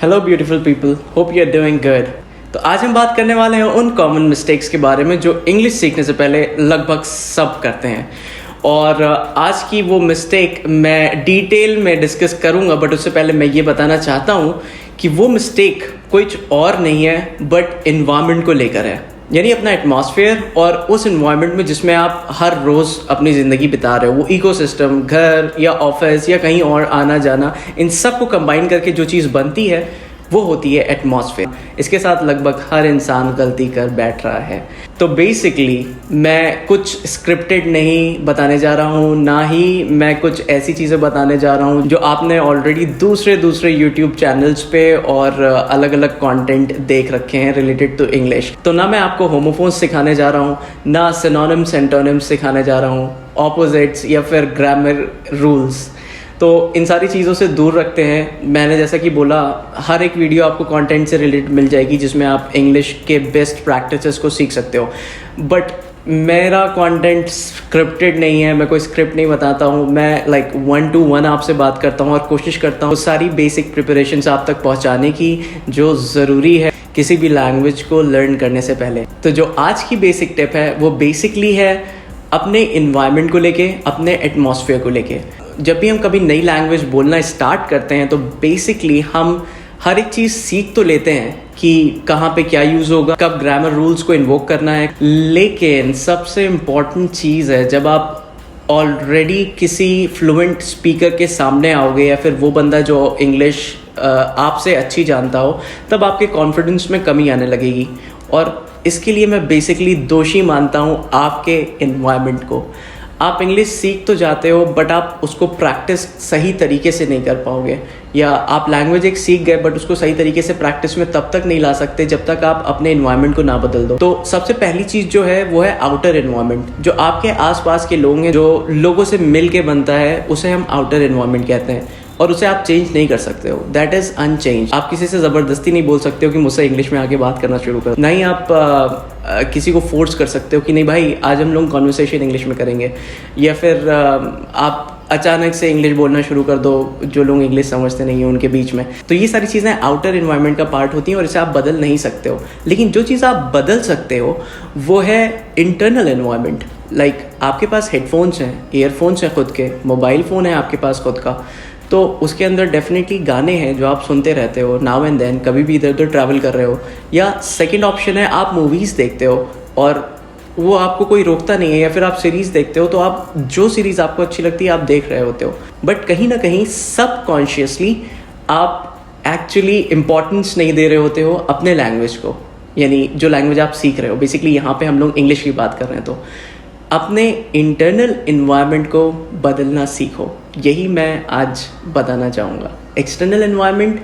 Hello beautiful people, hope you are doing good. तो आज हम बात करने वाले हैं उन कॉमन मिस्टेक्स के बारे में जो इंग्लिश सीखने से पहले लगभग सब करते हैं। और आज की वो मिस्टेक मैं डिटेल में डिस्कस करूंगा, बट उससे पहले मैं ये बताना चाहता हूँ कि वो मिस्टेक कुछ और नहीं है बट इन्वायरमेंट को लेकर है। यानी अपना एटमॉस्फेयर और उस इन्वायरमेंट में जिसमें आप हर रोज़ अपनी ज़िंदगी बिता रहे हो, वो इकोसिस्टम, घर या ऑफिस या कहीं और आना जाना, इन सब को कंबाइन करके जो चीज़ बनती है वो होती है एटमॉस्फेयर। इसके साथ लगभग हर इंसान गलती कर बैठ रहा है। तो बेसिकली मैं कुछ स्क्रिप्टेड नहीं बताने जा रहा हूँ, ना ही मैं कुछ ऐसी चीज़ें बताने जा रहा हूँ जो आपने ऑलरेडी दूसरे यूट्यूब चैनल्स पे और अलग अलग कंटेंट देख रखे हैं रिलेटेड टू इंग्लिश। तो ना मैं आपको होमोफोन्स सिखाने जा रहा हूँ, ना सिनोनिम्स एंटोनिम्स सिखाने जा रहा हूँ, ऑपोजिट्स या फिर ग्रामर रूल्स। तो इन सारी चीज़ों से दूर रखते हैं। मैंने जैसा कि बोला, हर एक वीडियो आपको कंटेंट से रिलेटेड मिल जाएगी जिसमें आप इंग्लिश के बेस्ट प्रैक्टिसेस को सीख सकते हो। बट मेरा कंटेंट स्क्रिप्टेड नहीं है, मैं कोई स्क्रिप्ट नहीं बताता हूँ। मैं लाइक 1 to 1 आपसे बात करता हूँ और कोशिश करता हूँ सारी बेसिक प्रिपरेशंस आप तक पहुँचाने की जो ज़रूरी है किसी भी लैंग्वेज को लर्न करने से पहले। तो जो आज की बेसिक टिप है वो बेसिकली है अपने इन्वायरमेंट को लेके, अपने एटमॉस्फेयर को लेके। जब भी हम कभी नई लैंग्वेज बोलना स्टार्ट करते हैं तो बेसिकली हम हर एक चीज़ सीख तो लेते हैं कि कहाँ पे क्या यूज़ होगा, कब ग्रामर रूल्स को इन्वोक करना है, लेकिन सबसे इम्पॉर्टेंट चीज़ है जब आप ऑलरेडी किसी फ्लुएंट स्पीकर के सामने आओगे या फिर वो बंदा जो इंग्लिश आपसे अच्छी जानता हो, तब आपके कॉन्फिडेंस में कमी आने लगेगी। और इसके लिए मैं बेसिकली दोषी मानता हूँ आपके इन्वायरमेंट को। आप इंग्लिश सीख तो जाते हो बट आप उसको प्रैक्टिस सही तरीके से नहीं कर पाओगे, या आप लैंग्वेज एक सीख गए बट उसको सही तरीके से प्रैक्टिस में तब तक नहीं ला सकते जब तक आप अपने इन्वायरमेंट को ना बदल दो। तो सबसे पहली चीज़ जो है वो है आउटर इन्वायरमेंट। जो आपके आसपास के लोग हैं, जो लोगों से मिल के बनता है, उसे हम आउटर इन्वायरमेंट कहते हैं और उसे आप चेंज नहीं कर सकते हो। That is unchange. आप किसी से ज़बरदस्ती नहीं बोल सकते हो कि मुझसे इंग्लिश में आके बात करना शुरू कर, नहीं आप किसी को फोर्स कर सकते हो कि नहीं भाई आज हम लोग कॉन्वर्सेशन इंग्लिश में करेंगे, या फिर आप अचानक से इंग्लिश बोलना शुरू कर दो जो लोग इंग्लिश समझते नहीं हैं उनके बीच में। तो ये सारी चीज़ें आउटर इन्वायरमेंट का पार्ट होती हैं और इसे आप बदल नहीं सकते हो। लेकिन जो चीज़ आप बदल सकते हो वो है इंटरनल इन्वायरमेंट। लाइक आपके पास हेडफोन्स हैं, ईयरफोन्स हैं, खुद के मोबाइल फ़ोन है आपके पास खुद का, तो उसके अंदर डेफिनेटली गाने हैं जो आप सुनते रहते हो नाउ एंड देन, कभी भी इधर उधर ट्रैवल कर रहे हो। या सेकंड ऑप्शन है आप मूवीज़ देखते हो और वो आपको कोई रोकता नहीं है, या फिर आप सीरीज़ देखते हो तो आप जो सीरीज़ आपको अच्छी लगती है आप देख रहे होते हो। बट कहीं ना कहीं सबकॉन्शियसली आप एक्चुअली इम्पोर्टेंस नहीं दे रहे होते हो अपने लैंग्वेज को, यानी जो लैंग्वेज आप सीख रहे हो। बेसिकली यहाँ पे हम लोग इंग्लिश की बात कर रहे हैं, तो अपने इंटरनल इन्वायरमेंट को बदलना सीखो। यही मैं आज बताना चाहूँगा। एक्सटर्नल इन्वायरमेंट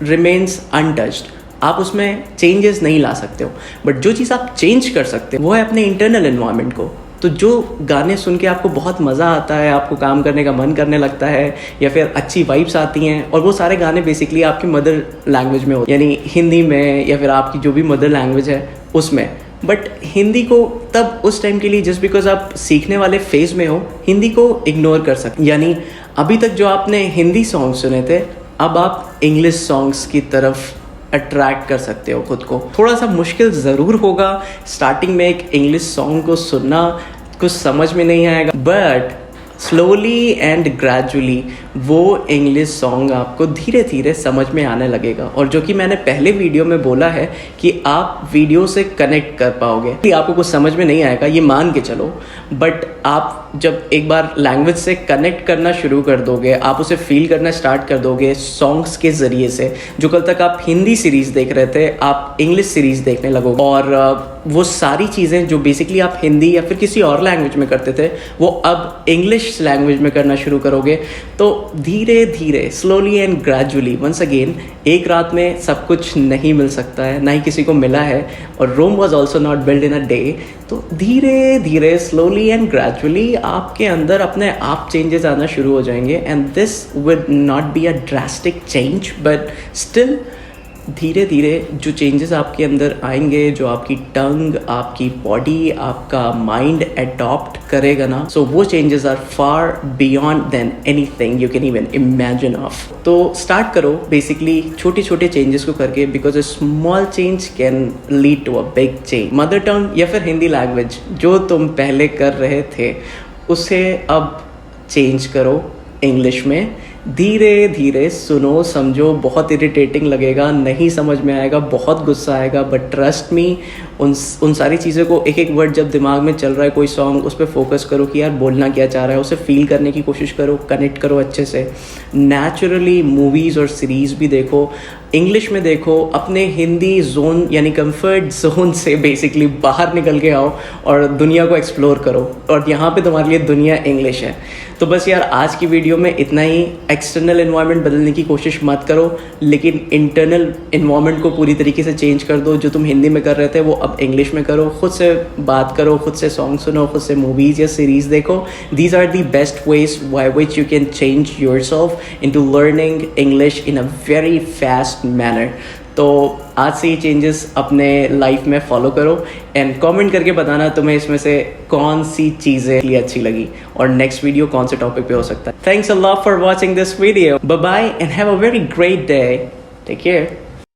रिमेन्स अनटच्ड, आप उसमें चेंजेस नहीं ला सकते हो, बट जो चीज़ आप चेंज कर सकते हो वो है अपने इंटरनल इन्वायरमेंट को। तो जो गाने सुन के आपको बहुत मज़ा आता है, आपको काम करने का मन करने लगता है, या फिर अच्छी वाइब्स आती हैं, और वो सारे गाने बेसिकली आपकी मदर लैंग्वेज में होते हैं, यानी हिंदी में या फिर आपकी जो भी मदर लैंग्वेज है उसमें। बट हिंदी को तब उस टाइम के लिए जस्ट बिकॉज आप सीखने वाले फेज में हो हिंदी को इग्नोर कर सकते। यानी अभी तक जो आपने हिंदी सॉन्ग सुने थे, अब आप इंग्लिश सॉन्ग्स की तरफ अट्रैक्ट कर सकते हो खुद को। थोड़ा सा मुश्किल ज़रूर होगा स्टार्टिंग में एक इंग्लिश सॉन्ग को सुनना, कुछ समझ में नहीं आएगा, बट स्लोली एंड ग्रेजुअली वो इंग्लिश सॉन्ग आपको धीरे धीरे समझ में आने लगेगा। और जो कि मैंने पहले वीडियो में बोला है कि आप वीडियो से कनेक्ट कर पाओगे। कि आपको कुछ समझ में नहीं आएगा ये मान के चलो, बट आप जब एक बार लैंग्वेज से कनेक्ट करना शुरू कर दोगे, आप उसे फील करना स्टार्ट कर दोगे सॉन्ग्स के ज़रिए से। जो कल तक आप हिंदी सीरीज़ देख रहे थे, आप इंग्लिश सीरीज़ देखने लगोगे, और वो सारी चीज़ें जो बेसिकली आप हिंदी या फिर किसी और लैंग्वेज में करते थे वो अब इंग्लिश लैंग्वेज में करना शुरू करोगे। तो धीरे धीरे, slowly and gradually, once again, एक रात में सब कुछ नहीं मिल सकता है, ना ही किसी को मिला है, और Rome was also not build in a day. तो धीरे धीरे, स्लोली एंड ग्रेजुअली आपके अंदर अपने आप चेंजेस आना शुरू हो जाएंगे। And this would not be a drastic change, but still धीरे धीरे जो चेंजेस आपके अंदर आएंगे, जो आपकी टंग, आपकी बॉडी, आपका माइंड अडॉप्ट करेगा ना, सो वो changes are far beyond than anything you can even imagine of. तो स्टार्ट करो बेसिकली छोटे छोटे चेंजेस को करके, because a small change can lead to a big change. Mother tongue या फिर हिंदी लैंग्वेज जो तुम पहले कर रहे थे उसे अब चेंज करो इंग्लिश में। धीरे धीरे सुनो, समझो, बहुत इरिटेटिंग लगेगा, नहीं समझ में आएगा, बहुत गुस्सा आएगा, बट ट्रस्ट मी, उन सारी चीज़ों को, एक एक वर्ड जब दिमाग में चल रहा है कोई सॉन्ग, उस पर फोकस करो कि यार बोलना क्या चाह रहा है, उसे फील करने की कोशिश करो, कनेक्ट करो अच्छे से। नेचुरली मूवीज़ और सीरीज़ भी देखो, इंग्लिश में देखो, अपने हिंदी जोन यानी कंफर्ट जोन से बेसिकली बाहर निकल के आओ और दुनिया को एक्सप्लोर करो। और यहाँ पे तुम्हारे लिए दुनिया इंग्लिश है। तो बस यार आज की वीडियो में इतना ही। एक्सटर्नल एनवायरनमेंट बदलने की कोशिश मत करो, लेकिन इंटरनल एनवायरनमेंट को पूरी तरीके से चेंज कर दो। जो तुम हिंदी में कर रहे थे वो अब इंग्लिश में करो, खुद से बात करो, खुद से सॉन्ग सुनो, खुद से मूवीज़ या सीरीज़ देखो। These are the best ways by which you can change yourself into learning English in a very fast manner. तो आज से ये चेंजेस अपने लाइफ में फॉलो करो एंड कमेंट करके बताना तुम्हें इसमें से कौन सी चीज़ें अच्छी लगी और नेक्स्ट वीडियो कौन से टॉपिक पे हो सकता है। Thanks a lot for watching this video. Bye bye and have a very great day. Take care.